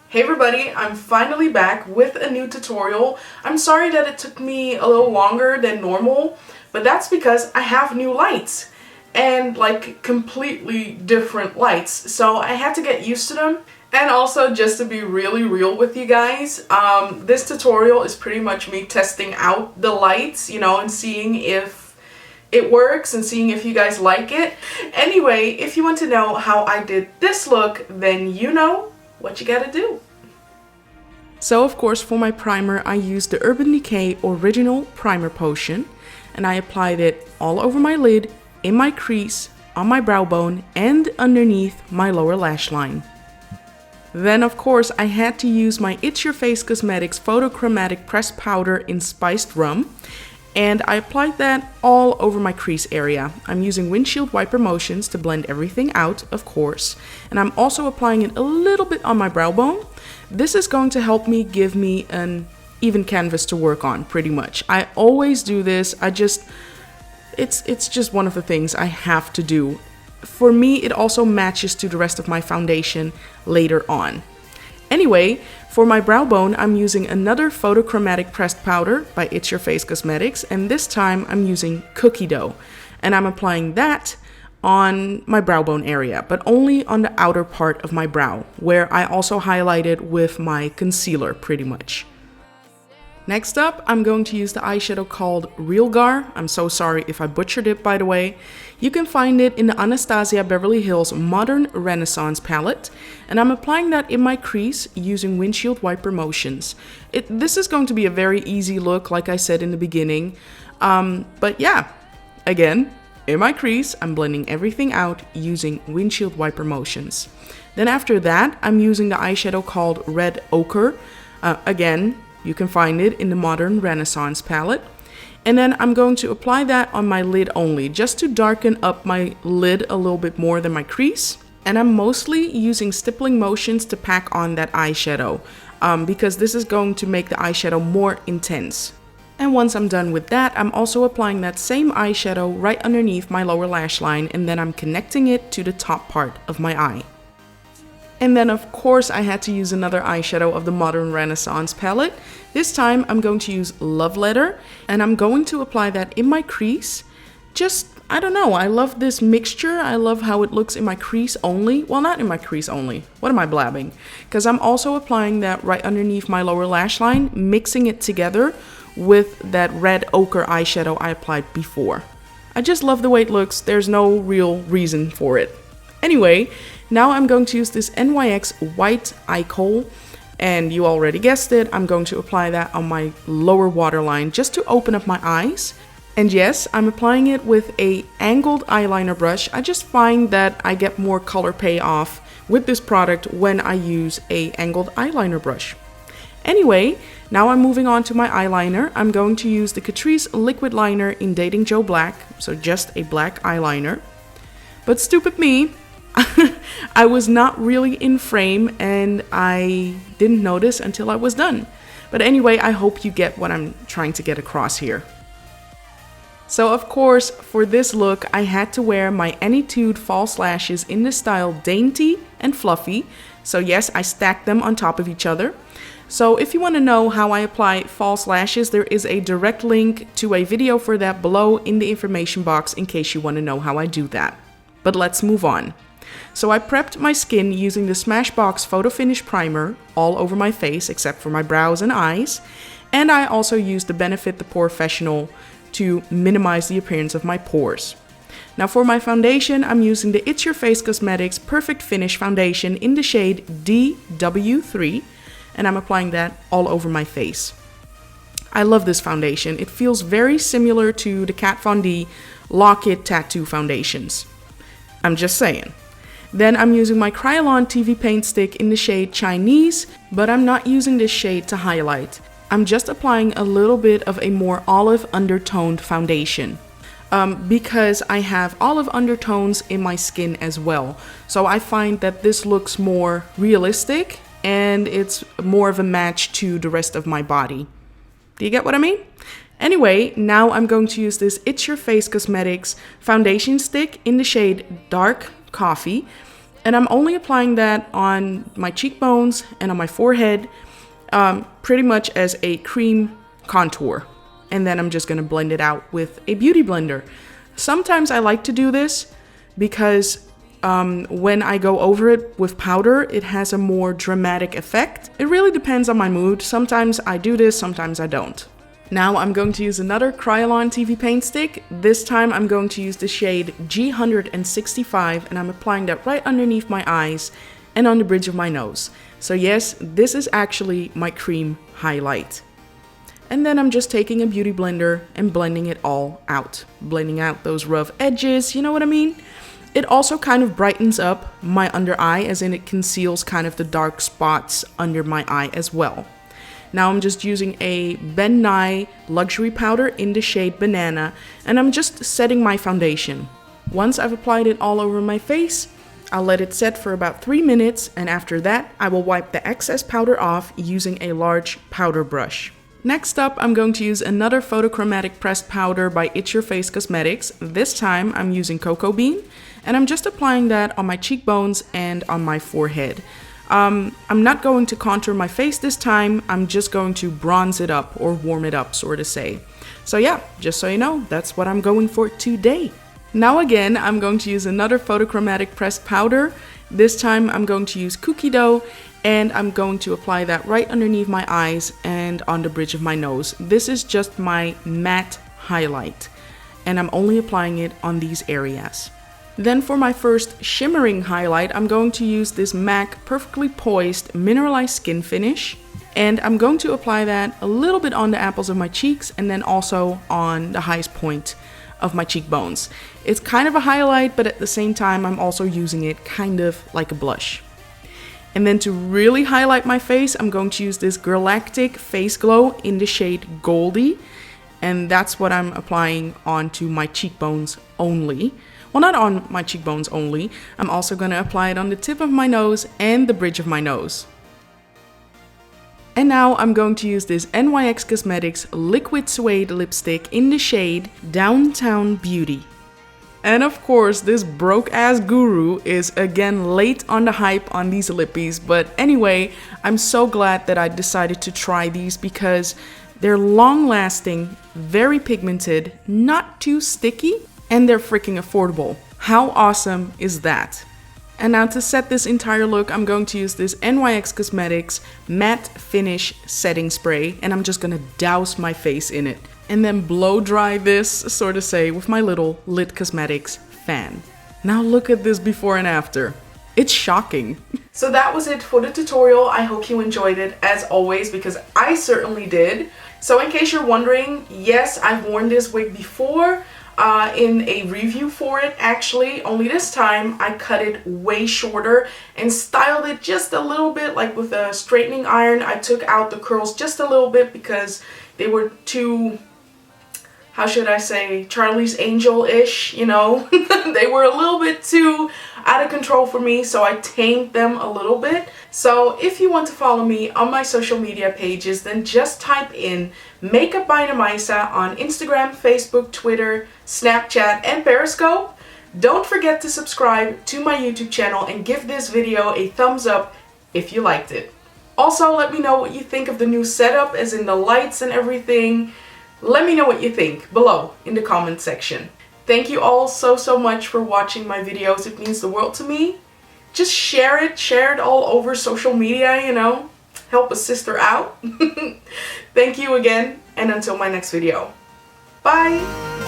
Hey everybody, I'm finally back with a new tutorial. I'm sorry that it took me a little longer than normal, but that's because I have new lights and like completely different lights. So I had to get used to them. And also, just to be really real with you guys, this tutorial is pretty much me testing out the lights, you know, and seeing if it works and seeing if you guys like it. Anyway, if you want to know how I did this look, then you know what you gotta do. So of course, for my primer, I used the Urban Decay Original Primer Potion, and I applied it all over my lid, in my crease, on my brow bone, and underneath my lower lash line. Then of course I had to use my It's Your Face Cosmetics Photochromatic Pressed Powder in Spiced Rum, and I applied that all over my crease area. I'm using windshield wiper motions to blend everything out, of course, and I'm also applying it a little bit on my brow bone. This is going to help me give me an even canvas to work on, pretty much. I always do this. It's just one of the things I have to do. For me, it also matches to the rest of my foundation later on. Anyway, for my brow bone, I'm using another Photochromatic Pressed Powder by It's Your Face Cosmetics, and this time I'm using Cookie Dough. And I'm applying that on my brow bone area, but only on the outer part of my brow, where I also highlighted with my concealer pretty much. Next up, I'm going to use the eyeshadow called Real Gar. I'm so sorry if I butchered it, by the way. You can find it in the Anastasia Beverly Hills Modern Renaissance palette, and I'm applying that in my crease using windshield wiper motions. This is going to be a very easy look, like I said in the beginning, but yeah, again, in my crease, I'm blending everything out using windshield wiper motions. Then after that, I'm using the eyeshadow called Red Ochre. Again, you can find it in the Modern Renaissance palette. And then I'm going to apply that on my lid only, just to darken up my lid a little bit more than my crease. And I'm mostly using stippling motions to pack on that eyeshadow, because this is going to make the eyeshadow more intense. And once I'm done with that, I'm also applying that same eyeshadow right underneath my lower lash line, and then I'm connecting it to the top part of my eye. And then of course I had to use another eyeshadow of the Modern Renaissance palette. This time I'm going to use Love Letter, and I'm going to apply that in my crease. Just, I don't know, I love this mixture. I love how it looks in my crease only. Well, not in my crease only. What am I blabbing? Because I'm also applying that right underneath my lower lash line, mixing it together with that Red Ochre eyeshadow I applied before. I just love the way it looks. There's no real reason for it. Anyway, now I'm going to use this NYX White Eye Kohl, and you already guessed it, I'm going to apply that on my lower waterline just to open up my eyes. And yes, I'm applying it with a angled eyeliner brush. I just find that I get more color payoff with this product when I use a angled eyeliner brush. Anyway, now I'm moving on to my eyeliner. I'm going to use the Catrice Liquid Liner in Dating Joe Black, so just a black eyeliner. But stupid me, I was not really in frame and I didn't notice until I was done. But anyway, I hope you get what I'm trying to get across here. So of course, for this look, I had to wear my Anytude false lashes in the style Dainty and Fluffy. So yes, I stacked them on top of each other. So if you want to know how I apply false lashes, there is a direct link to a video for that below in the information box in case you want to know how I do that. But let's move on. So I prepped my skin using the Smashbox Photo Finish Primer all over my face except for my brows and eyes. And I also used the Benefit the POREfessional to minimize the appearance of my pores. Now for my foundation, I'm using the It's Your Face Cosmetics Perfect Finish Foundation in the shade DW3. And I'm applying that all over my face. I love this foundation. It feels very similar to the Kat Von D Lock It Tattoo foundations. I'm just saying. Then I'm using my Kryolan TV paint stick in the shade Chinese, but I'm not using this shade to highlight. I'm just applying a little bit of a more olive undertoned foundation. Because I have olive undertones in my skin as well. So I find that this looks more realistic and it's more of a match to the rest of my body. Do you get what I mean? Anyway, now I'm going to use this It's Your Face Cosmetics foundation stick in the shade Dark Coffee. And I'm only applying that on my cheekbones and on my forehead, pretty much as a cream contour. And then I'm just going to blend it out with a beauty blender. Sometimes I like to do this because when I go over it with powder, it has a more dramatic effect. It really depends on my mood. Sometimes I do this, sometimes I don't. Now I'm going to use another Kryolan TV paint stick. This time I'm going to use the shade G165 and I'm applying that right underneath my eyes and on the bridge of my nose. So yes, this is actually my cream highlight. And then I'm just taking a beauty blender and blending it all out. Blending out those rough edges, you know what I mean? It also kind of brightens up my under eye, as in it conceals kind of the dark spots under my eye as well. Now I'm just using a Ben Nye luxury powder in the shade Banana, and I'm just setting my foundation. Once I've applied it all over my face, I'll let it set for about 3 minutes, and after that I will wipe the excess powder off using a large powder brush. Next up, I'm going to use another Photochromatic pressed powder by It's Your Face Cosmetics. This time I'm using Cocoa Bean, and I'm just applying that on my cheekbones and on my forehead. I'm not going to contour my face this time, I'm just going to bronze it up or warm it up, so to say. So yeah, just so you know, that's what I'm going for today. Now again, I'm going to use another Photochromatic pressed powder. This time I'm going to use Cookie Dough, and I'm going to apply that right underneath my eyes and on the bridge of my nose. This is just my matte highlight, and I'm only applying it on these areas. Then for my first shimmering highlight, I'm going to use this M.A.C Perfectly Poised Mineralize Skin Finish. And I'm going to apply that a little bit on the apples of my cheeks and then also on the highest point of my cheekbones. It's kind of a highlight, but at the same time, I'm also using it kind of like a blush. And then to really highlight my face, I'm going to use this Girlactik Face Glow in the shade Goldie. And that's what I'm applying onto my cheekbones only. Well, not on my cheekbones only, I'm also going to apply it on the tip of my nose and the bridge of my nose. And now I'm going to use this NYX Cosmetics Liquid Suede Lipstick in the shade Downtown Beauty. And of course, this broke-ass guru is again late on the hype on these lippies, but anyway, I'm so glad that I decided to try these because they're long-lasting, very pigmented, not too sticky, and they're freaking affordable. How awesome is that? And now to set this entire look, I'm going to use this NYX Cosmetics Matte Finish Setting Spray, and I'm just gonna douse my face in it. And then blow dry this, so to say, with my little Lit Cosmetics fan. Now look at this before and after. It's shocking. So that was it for the tutorial. I hope you enjoyed it as always, because I certainly did. So in case you're wondering, yes, I've worn this wig before. In a review for it actually, only this time I cut it way shorter and styled it just a little bit, like with a straightening iron. I took out the curls just a little bit because they were too, how should I say, Charlie's Angel-ish, you know. They were a little bit too out of control for me, so I tamed them a little bit. So if you want to follow me on my social media pages, then just type in MakeupByNamaisa on Instagram, Facebook, Twitter, Snapchat, and Periscope. Don't forget to subscribe to my YouTube channel and give this video a thumbs up if you liked it. Also, let me know what you think of the new setup, as in the lights and everything. Let me know what you think below in the comment section. Thank you all so much for watching my videos. It means the world to me. Just share it all over social media, you know. Help a sister out. Thank you again, and until my next video. Bye!